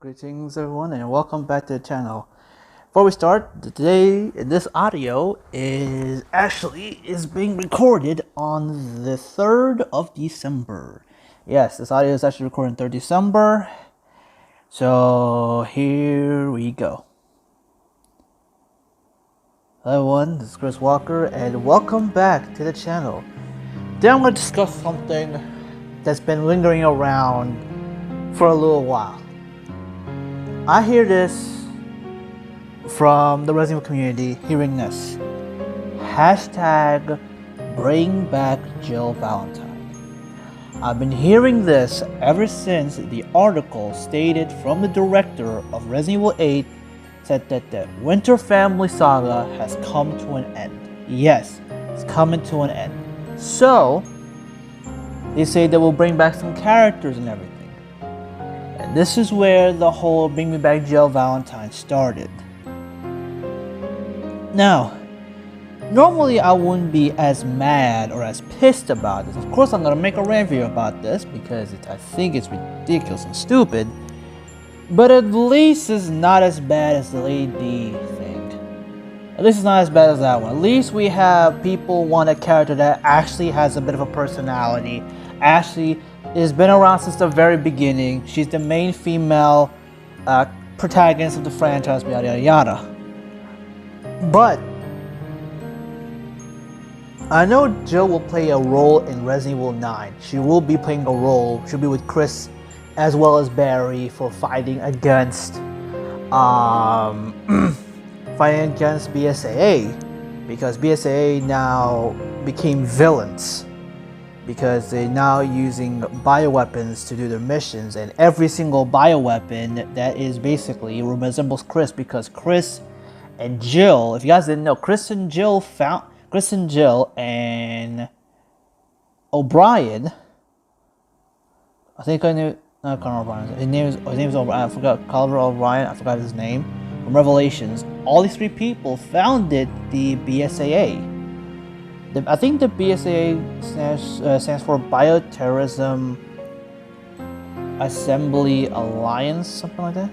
Greetings everyone and welcome back to the channel. Before we start, today this audio is being recorded on the 3rd of December. Yes, this audio is actually recorded on 3rd December. So here we go. Hello everyone, this is Chris Walker and welcome back to the channel. Today I'm going to discuss something that's been lingering around for a little while. I hear this from the Resident Evil community, hearing this. Hashtag bring back Jill Valentine. I've been hearing this ever since the article stated from the director of Resident Evil 8 said that the Winter Family Saga has come to an end. Yes, it's coming to an end. So, they say they will bring back some characters and everything. And this is where the whole Bring Me Back Jill Valentine started. Now, normally I wouldn't be as mad or as pissed about this. Of course I'm going to make a rant video about this because I think it's ridiculous and stupid. But at least it's not as bad as the Lady thing. At least it's not as bad as that one. At least we have people want a character that actually has a bit of a personality. Actually has been around since the very beginning. She's the main female protagonist of the franchise, yada yada yada. But I know Jill will play a role in Resident Evil 9. She will be playing a role. She'll be with Chris as well as Barry for fighting against BSAA, because BSAA now became villains. Because they're now using bioweapons to do their missions, and every single bioweapon that is basically resembles Chris, because Chris and Jill, if you guys didn't know, Chris and Jill and O'Brien, I think I knew, not Connor O'Brien, his name is O'Brien, I forgot, Oliver O'Brien, I forgot his name, from Revelations. All these three people founded the BSAA. I think the BSAA stands for Bioterrorism Assembly Alliance, something like that.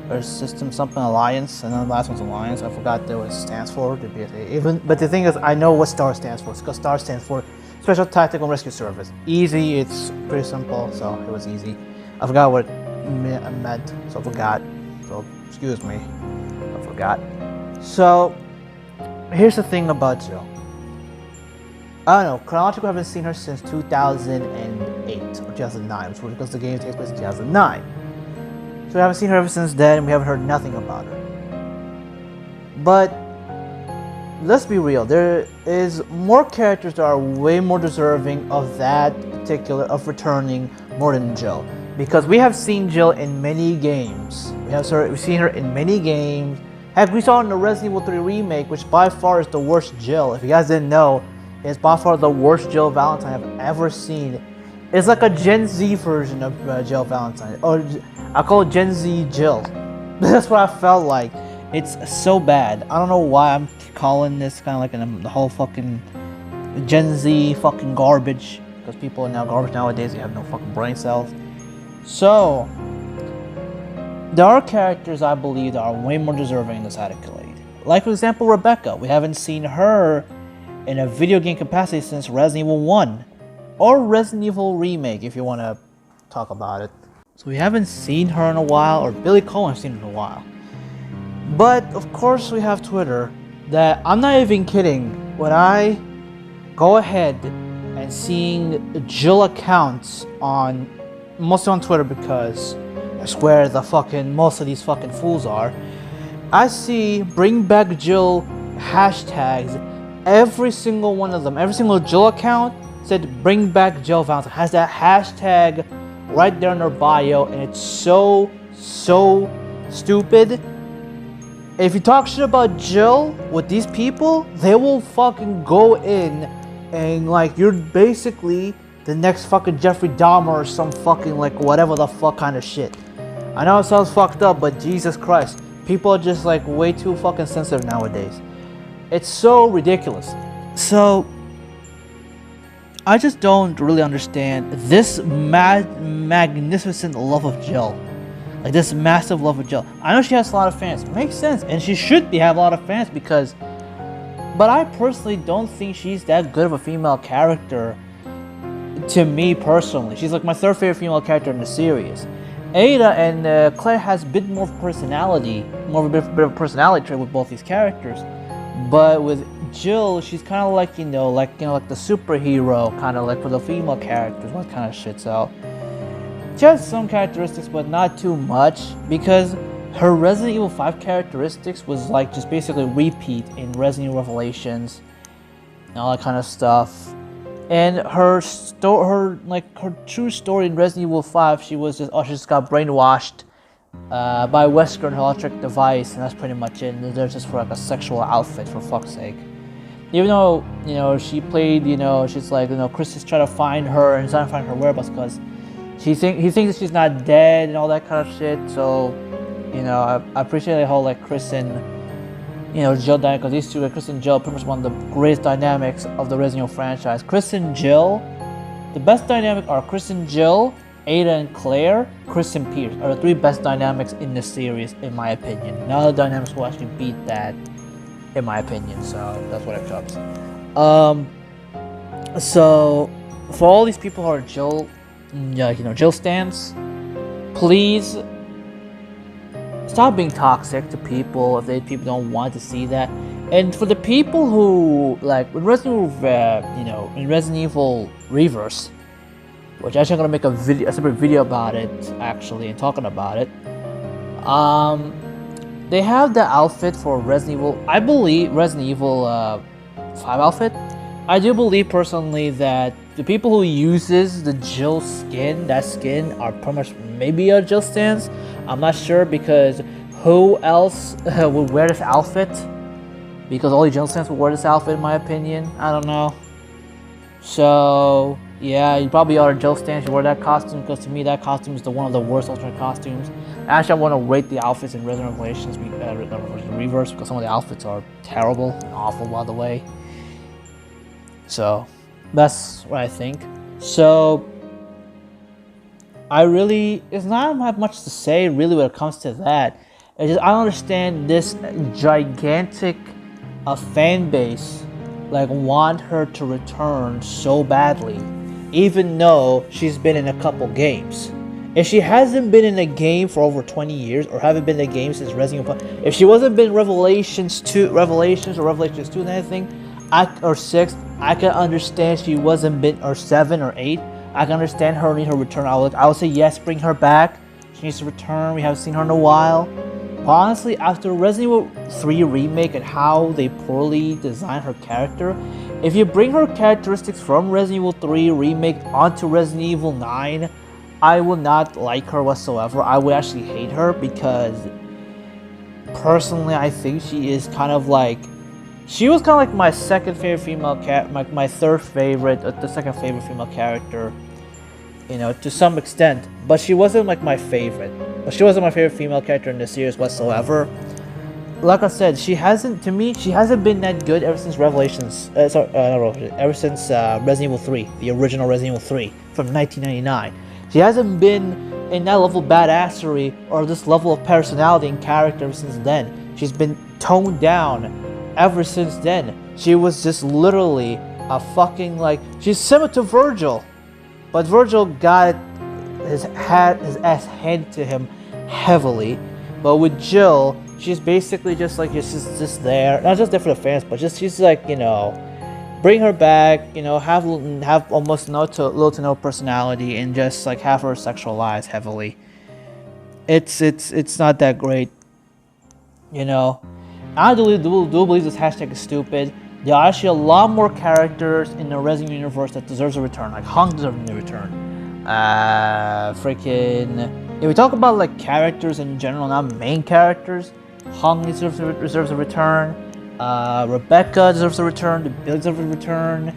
Or System something Alliance, and then the last one's Alliance. I forgot what it stands for, the BSAA. But the thing is, I know what STAR stands for. Because STAR stands for Special Tactical Rescue Service. Easy, it's pretty simple, so it was easy. I forgot what it meant, so I forgot. So, excuse me, I forgot. So, here's the thing about Jill. I don't know, chronologically I haven't seen her since 2008 or 2009, because the game takes place in 2009. So we haven't seen her ever since then, and we haven't heard nothing about her. But let's be real, there is more characters that are way more deserving of that of returning more than Jill. Because we have seen Jill in many games. We've seen her in many games. Heck, we saw it in the Resident Evil 3 remake, which by far is the worst Jill. If you guys didn't know, it's by far the worst Jill Valentine I've ever seen. It's like a Gen Z version of Jill Valentine. Or I call it Gen Z Jill. That's what I felt like. It's so bad. I don't know why I'm calling this kind of like the whole fucking Gen Z fucking garbage. Because people are now garbage nowadays. They have no fucking brain cells. So, there are characters I believe that are way more deserving of this accolade. Like for example, Rebecca. We haven't seen her in a video game capacity since Resident Evil 1. Or Resident Evil Remake, if you want to talk about it. So we haven't seen her in a while, or Billy Cohen I've seen in a while. But of course we have Twitter, that I'm not even kidding. When I go ahead and seeing Jill accounts mostly on Twitter, because that's where most of these fucking fools are. I see bring back Jill hashtags. Every single one of them, every single Jill account said bring back Jill Valentine. Has that hashtag right there in their bio, and it's so stupid. If you talk shit about Jill with these people, they will fucking go in and like you're basically the next fucking Jeffrey Dahmer or some fucking like whatever the fuck kind of shit. I know it sounds fucked up, but Jesus Christ, people are just like way too fucking sensitive nowadays. It's so ridiculous. So I just don't really understand this magnificent love of Jill. Like this massive love for Jill. I know she has a lot of fans. Makes sense, and she should have a lot of fans because. But I personally don't think she's that good of a female character. To me personally, she's like my third favorite female character in the series. Ada and Claire has a bit more personality, more of a bit of a personality trait with both these characters. But with Jill, she's kind of like like the superhero kind of like for the female characters, what kind of shit. So she has some characteristics, but not too much because her Resident Evil 5 characteristics was like just basically repeat in Resident Evil Revelations and all that kind of stuff. And her true story in Resident Evil 5, she just got brainwashed by Wesker and her electric device, and that's pretty much it. And they're just for like a sexual outfit, for fuck's sake. Even though she played, she's like Chris is trying to find her and he's trying to find her whereabouts because he thinks that she's not dead and all that kind of shit. So I appreciate how like Chris and Jill dynamic, because these two, Chris and Jill, pretty much one of the greatest dynamics of the Resident Evil franchise. Chris and Jill, the best dynamic are Chris and Jill, Ada and Claire, Chris and Pierce are the three best dynamics in the series, in my opinion. None of the dynamics will actually beat that, in my opinion. So that's what I've dropped. So for all these people who are Jill, Jill stans, please. Stop being toxic to people if people don't want to see that. And for the people who like in Resident Evil, in Resident Evil Reverse, which actually I'm gonna make a separate video about it actually and talking about it. They have the outfit for Resident Evil. I believe Resident Evil 5 outfit. I do believe personally that the people who uses the Jill skin, that skin, are pretty much maybe a Jill stans. I'm not sure because who else would wear this outfit? Because only Jill stans would wear this outfit, in my opinion. I don't know. So yeah, you probably are a Jill stans. You wear that costume because to me that costume is one of the worst alternate costumes. Actually, I want to rate the outfits in Resident Revelations Reverse because some of the outfits are terrible and awful, by the way. So that's what I think. So it's not have much to say really when it comes to that. I don't understand this gigantic fan base like want her to return so badly, even though she's been in a couple games. If she hasn't been in a game for over 20 years, or haven't been in a game since Resident Evil 5, if she wasn't been Revelations or Revelations 2 and anything, or 6, I can understand she wasn't been, or 7 or 8. I can understand her need her return. I would say yes, bring her back. She needs to return. We haven't seen her in a while. But honestly, after Resident Evil 3 remake and how they poorly designed her character, if you bring her characteristics from Resident Evil 3 remake onto Resident Evil 9, I will not like her whatsoever. I would actually hate her because personally, I think she is kind of like. She was kind of like my second favorite female my third favorite, the second favorite female character, to some extent. But she wasn't like my favorite. But she wasn't my favorite female character in the series whatsoever. Like I said, she hasn't been that good ever since Revelations. Ever since Resident Evil 3, the original Resident Evil 3 from 1999. She hasn't been in that level of badassery or this level of personality and character ever since then. She's been toned down. Ever since then, she was just literally a fucking she's similar to Virgil, but Virgil got his ass handed to him heavily. But with Jill, she's basically just just there, not just there for the fans, but she's like bring her back, have almost little to no personality and just have her sexualized heavily. It's not that great, I do believe this hashtag is stupid. There are actually a lot more characters in the Resident Evil universe that deserves a return. Like Hung deserves a return. If we talk about characters in general, not main characters, Hung deserves a return. Rebecca deserves a return. Bill deserves a return.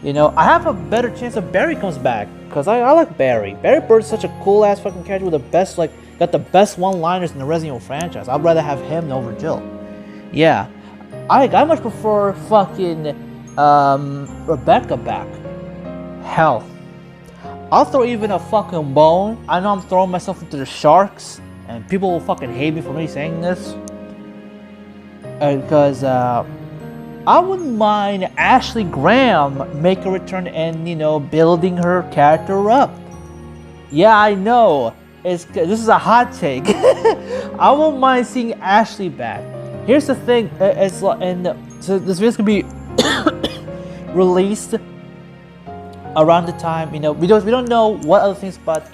I have a better chance if Barry comes back because I like Barry. Barry Bird's such a cool ass fucking character with the best got the best one-liners in the Resident Evil franchise. I'd rather have him than over Jill. Yeah, I much prefer fucking Rebecca back. Hell, I'll throw even a fucking bone. I know I'm throwing myself into the sharks and people will fucking hate me for me saying this, because I wouldn't mind Ashley Graham make a return and, you know, building her character up. Yeah, I know. This is a hot take. I won't mind seeing Ashley back. Here's the thing. So this video's gonna be released around the time, you know, we don't know what other things, but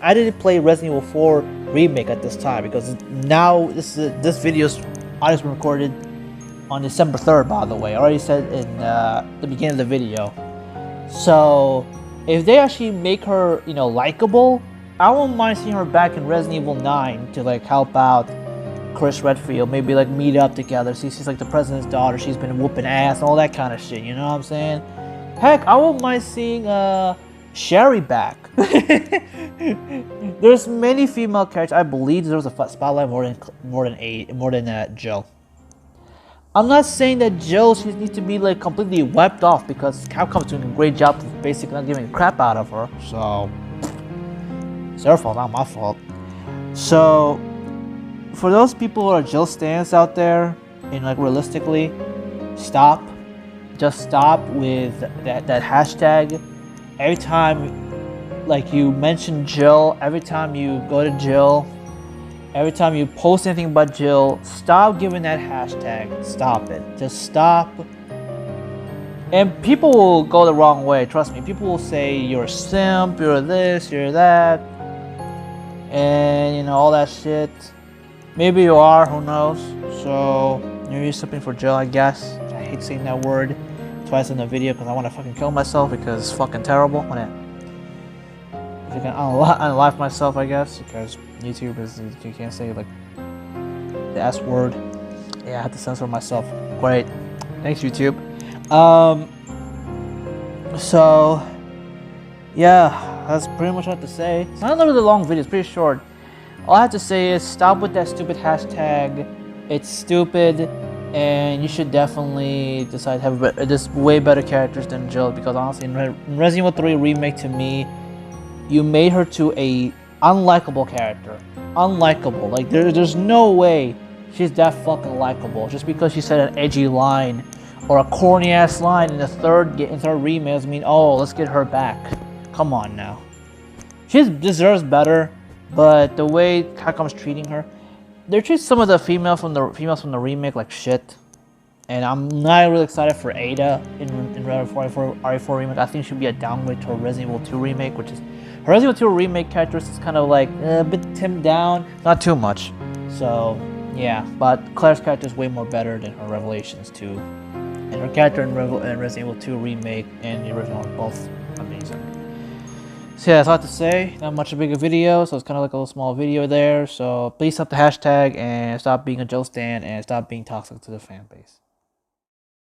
I didn't play Resident Evil 4 remake at this time, because now this video's obviously recorded on December 3rd, by the way. I already said in the beginning of the video. So if they actually make her, you know, likable, I won't mind seeing her back in Resident Evil 9 to like help out Chris Redfield, maybe like meet up together. See, she's like the president's daughter, she's been whooping ass and all that kind of shit, you know what I'm saying? Heck, I won't mind seeing Sherry back. There's many female characters. I believe there was a spotlight more than Jill. I'm not saying that Jill, she needs to be like completely wiped off, because Capcom's doing a great job of basically not giving a crap out of her. So it's their fault, not my fault. So for those people who are Jill stans out there, and like realistically, stop. Just stop with that hashtag. Every time like you mention Jill, every time you go to Jill, every time you post anything about Jill, stop giving that hashtag. Stop it. Just stop. And people will go the wrong way. Trust me. People will say you're a simp, you're this, you're that, and you know, all that shit. Maybe you are, who knows? So maybe something for Jill, I guess. I hate saying that word twice in the video because I want to fucking kill myself, because it's fucking terrible. If I can unalive myself, I guess, because YouTube is, you can't say like the S word. Yeah, I had to censor myself. Great. Thanks, YouTube. So yeah, that's pretty much what I have to say. It's not a really long video, it's pretty short. All I have to say is stop with that stupid hashtag. It's stupid, and you should definitely decide to have this way better characters than Jill, because honestly, in Resident Evil 3 Remake, to me, you made her to a unlikable character. Unlikable. Like, there's no way she's that fucking likable just because she said an edgy line or a corny ass line in the third remake doesn't mean, oh, let's get her back. Come on now. She deserves better, but the way Capcom's treating her, they treat some of the females from the remake like shit. And I'm not really excited for Ada in RE4 Remake. I think it should be a downgrade to a Resident Evil 2 Remake, which is her Resident Evil 2 Remake character is kind of like a bit timmed down, not too much. So yeah, but Claire's character is way more better than her Revelations 2. And her character in Resident Evil 2 Remake and the original are both amazing. So yeah, that's all I have to say. Not much of a bigger video, so it's kind of like a little small video there. So please stop the hashtag and stop being a Jill stan and stop being toxic to the fan base.